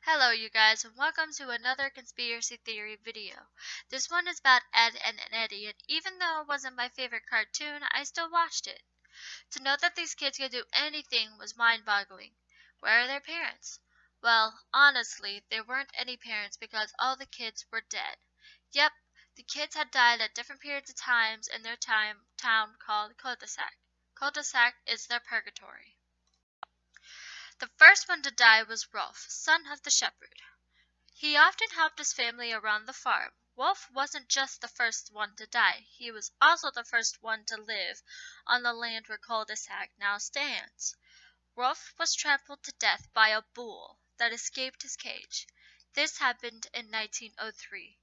Hello you guys and welcome to another conspiracy theory video. This one is about Ed and Eddy, and even though it wasn't my favorite cartoon, I still watched it. To know that these kids could do anything was mind-boggling. Where are their parents? Well, honestly, there weren't any parents because all the kids were dead. Yep, the kids had died at different periods of times in their town called cul-de-sac. Cul-de-sac is their purgatory. The first one to die was Rolf, son of the shepherd. He often helped his family around the farm. Wolf wasn't just the first one to die, he was also the first one to live on the land where cul-de-sac now stands. Wolf was trampled to death by a bull that escaped his cage. This happened in 1903.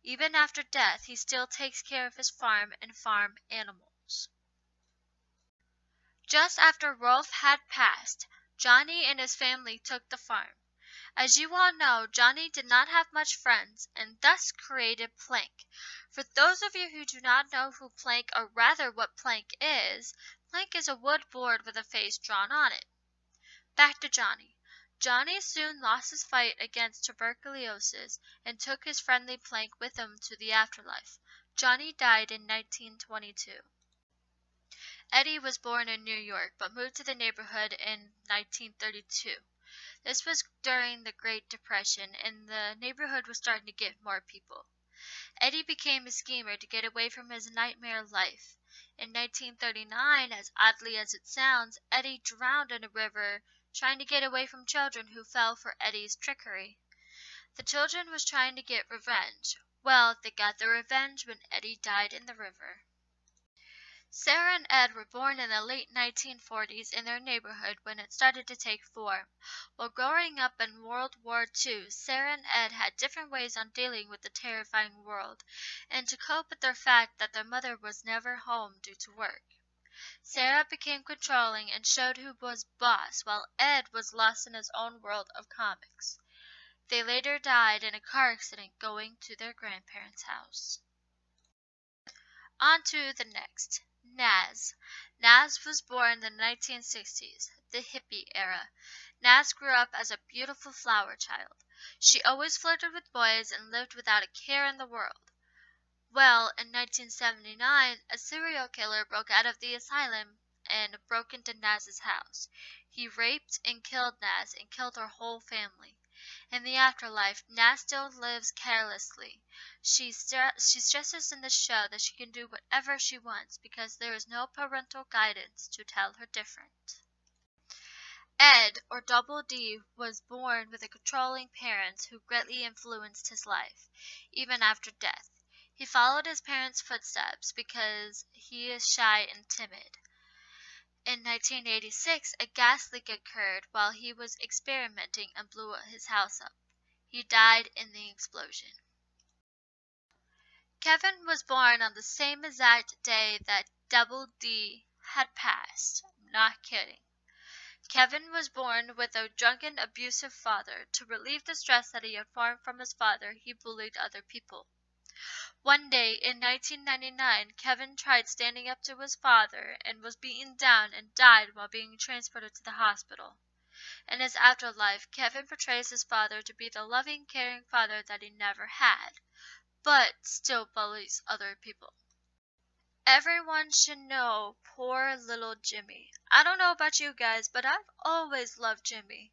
Even after death, he still takes care of his farm and farm animals. Just after Rolf had passed, Johnny and his family took the farm. As you all know, Johnny did not have much friends and thus created Plank. For those of you who do not know who Plank, or rather what Plank is a wood board with a face drawn on it. Back to Johnny. Johnny soon lost his fight against tuberculosis and took his friendly Plank with him to the afterlife. Johnny died in 1922. Eddy was born in New York but moved to the neighborhood in 1932. This was during the Great Depression, and the neighborhood was starting to get more people. Eddy became a schemer to get away from his nightmare life. In 1939, as oddly as it sounds, Eddy drowned in a river trying to get away from children who fell for Eddy's trickery. The children was trying to get revenge. Well, they got their revenge when Eddy died in the river. Sara and Ed were born in the late 1940s in their neighborhood when it started to take form. While growing up in World War II, Sara and Ed had different ways on dealing with the terrifying world, and to cope with the fact that their mother was never home due to work. Sara became controlling and showed who was boss, while Ed was lost in his own world of comics. They later died in a car accident going to their grandparents' house. On to the next. Nass. Nass was born in the 1960s, the hippie era. Nass grew up as a beautiful flower child. She always flirted with boys and lived without a care in the world. Well, in 1979, a serial killer broke out of the asylum and broke into Nass's house. He raped and killed Nass and killed her whole family. In the afterlife, Nass still lives carelessly. She stresses in the show that she can do whatever she wants because there is no parental guidance to tell her different. Ed, or Double D, was born with a controlling parents who greatly influenced his life, even after death. He followed his parents' footsteps because he is shy and timid. In 1986, a gas leak occurred while he was experimenting and blew his house up. He died in the explosion. Kevin was born on the same exact day that Double D had passed. I'm not kidding. Kevin was born with a drunken, abusive father. To relieve the stress that he had formed from his father, he bullied other people. One day in 1999, Kevin tried standing up to his father and was beaten down and died while being transported to the hospital. In his afterlife, Kevin portrays his father to be the loving, caring father that he never had, but still bullies other people. Everyone should know poor little Jimmy. I don't know about you guys, but I've always loved Jimmy.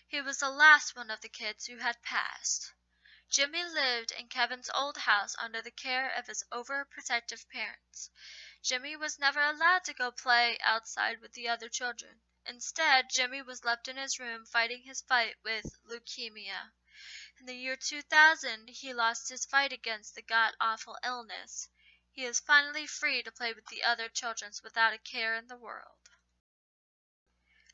He was the last one of the kids who had passed. Jimmy lived in Kevin's old house under the care of his overprotective parents. Jimmy was never allowed to go play outside with the other children. Instead, Jimmy was left in his room fighting his fight with leukemia. In the year 2000, he lost his fight against the god-awful illness. He is finally free to play with the other children without a care in the world.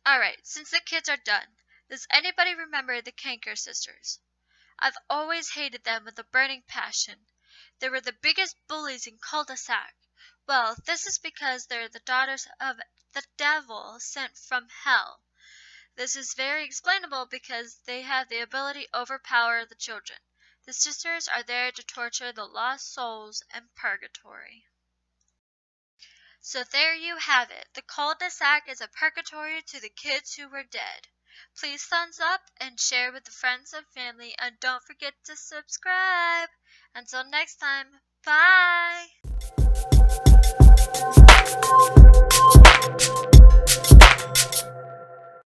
Alright, since the kids are done, does anybody remember the Kanker Sisters? I've always hated them with a burning passion. They were the biggest bullies in cul-de-sac. Well, this is because they're the daughters of the devil sent from hell. This is very explainable because they have the ability to overpower the children. The sisters are there to torture the lost souls in purgatory. So there you have it. The cul-de-sac is a purgatory to the kids who were dead. Please thumbs up and share with friends and family, and don't forget to subscribe. Until next time, bye!